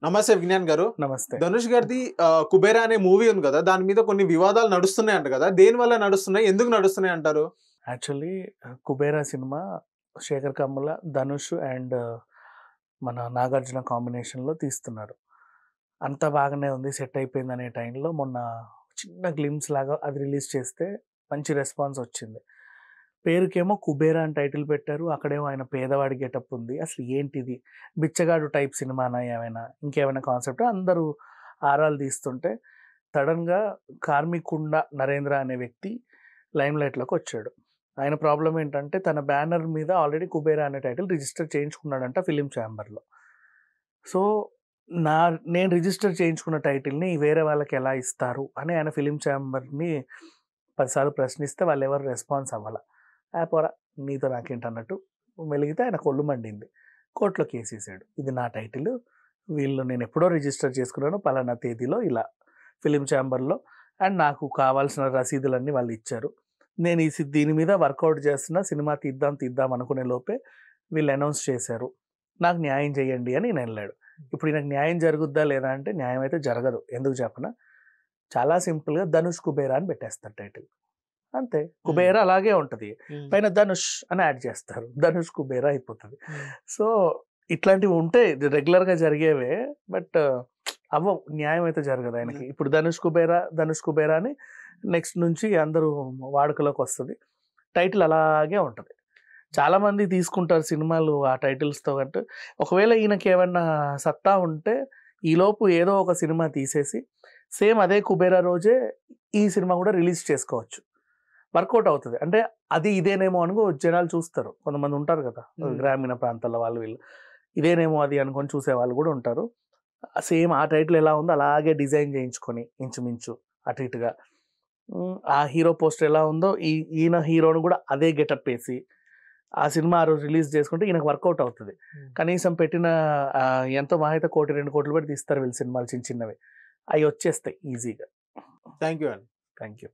నమస్తే విజ్ఞాన్ గారు. నమస్తే. ధనుష్ గారిది 'కుబేరా' అనే మూవీ ఉంది కదా! దాని మీద కొన్ని వివాదాలు నడుస్తున్నాయంట కదా! దేనివల్ల నడుస్తున్నాయి? ఎందుకు నడుస్తున్నాయి అంటారు? యాక్చువల్లీ 'కుబేరా' సినిమా శేఖర్ కమ్ముల, ధనుష్ అండ్ మన నాగార్జున కాంబినేషన్‌లో తీస్తున్నారు. అంతా బాగానే ఉంది. సెట్ అయిపోయిందనే టైంలో మొన్న చిన్న గ్లింప్స్ లాగా అది రిలీజ్ చేస్తే మంచి రెస్పాన్స్ వచ్చింది. పేరుకేమో 'కుబేరా' అని టైటిల్ పెట్టారు. అక్కడేమో ఆయన పేదవాడి గెటప్ ఉంది. అసలు ఏంటిది? బిచ్చగాడు టైప్ సినిమానా ఏమైనా? ఇంకేమైనా కాన్సెప్టా? అందరూ ఆరాలు తీస్తుంటే సడెన్‌గా కార్మికుండ నరేంద్ర అనే వ్యక్తి లైమ్‌లైట్‌లోకి వచ్చాడు. ఆయన ప్రాబ్లమ్ ఏంటంటే తన బ్యానర్ మీద ఆల్రెడీ 'కుబేరా' అనే టైటిల్ రిజిస్టర్ చేయించుకున్నాడంట ఫిల్మ్ ఛాంబర్‌లో. సో, నా నేను రిజిస్టర్ చేయించుకున్న టైటిల్‌ని వేరే వాళ్ళకి ఎలా ఇస్తారు అని ఆయన ఫిల్మ్ ఛాంబర్‌ని 10 సార్లు ప్రశ్నిస్తే వాళ్ళెవరు రెస్పాన్స్ అవ్వల. పోరా నీతో నాకేంటన్నట్టు మెలిగితే ఆయనకు ఒళ్ళు మండింది. కోర్ట్‌లో కేసేసాడు. ఇది నా టైటిలు. వీళ్ళు నేనెప్పుడో రిజిస్టర్ చేసుకున్నాను. పలానా తేదీలో ఇలా ఫిల్మ్ ఛాంబర్‌లో అండ్ నాకు కావాల్సిన రసీదులన్నీ వాళ్ళిచ్చారు. నేను దీని మీద వర్కౌట్ చేస్తున్నా. సినిమా తీద్దాం అనుకునే లోపే వీళ్ళు అనౌన్స్ చేశారు. నాకు న్యాయం చేయండి అని ఈయనెళ్ళాడు. ఇప్పుడు ఈయనకు న్యాయం జరుగుద్దా లేదా అంటే న్యాయం అయితే జరగదు. ఎందుకు చెప్పనా? చాలా సింపుల్‌గా 'ధనుష్ కుబేరా' అని పెట్టేస్తారు టైటిల్. అంతే. 'కుబేరా' అలాగే ఉంటది. పైన 'ధనుష్' అని యాడ్ చేస్తారు. 'ధనుష్ కుబేరా' అయిపోతది. సో, ఇట్లాంటివి ఉంటే రెగ్యులర్‌గా జరిగేవే. బట్ అవ్వవు. న్యాయం అయితే జరగదు ఆయనకి. ఇప్పుడు 'ధనుష్ కుబేరా' అని నెక్స్ట్ నుంచి అందరూ వాడుకలోకొస్తది. టైటిల్ అలాగే ఉంటది. చాలామంది తీసుకుంటారు సినిమాలు ఆ టైటిల్స్‌తో అంటే ఒకవేళ ఈయనకేమన్నా సత్తా ఉంటే ఈలోపు ఏదో ఒక సినిమా తీసేసి సేమ్ అదే 'కుబేరా' రోజే ఈ సినిమా కూడా రిలీజ్ చేసుకోవచ్చు. వర్కౌట్ అవుతది. అంటే అది ఇదేనేమో అని జనాలు చూస్తారు. కొంతమంది ఉంటారు కదా! గ్రామీణ ప్రాంతాల్లో వాళ్ళు వీళ్ళు. ఇదేనేమో అది అనుకోని చూసేవాళ్ళు కూడా ఉంటారు. సేమ్ ఆ టైటిల్ ఎలా ఉందో అలాగే డిజైన్ చేయించుకొని ఇంచుమించు అటు ఇటుగా ఆ హీరో పోస్టర్ ఎలా ఉందో ఈయన హీరోని కూడా అదే గెటప్ ఏసి ఆ సినిమా ఆ రోజు రిలీజ్ చేసుకుంటే ఈయనకు వర్కౌట్ అవుతది. కనీసం పెట్టిన ఎంతో మహా అయితే 1,00,00,000, 2,00,00,000 పెట్టి తీస్తారు వీళ్ళు సినిమాలు చిన్న చిన్నవి. అయి వచ్చేస్తాయి ఈజీగా. థాంక్ యూ అండి. Thank you.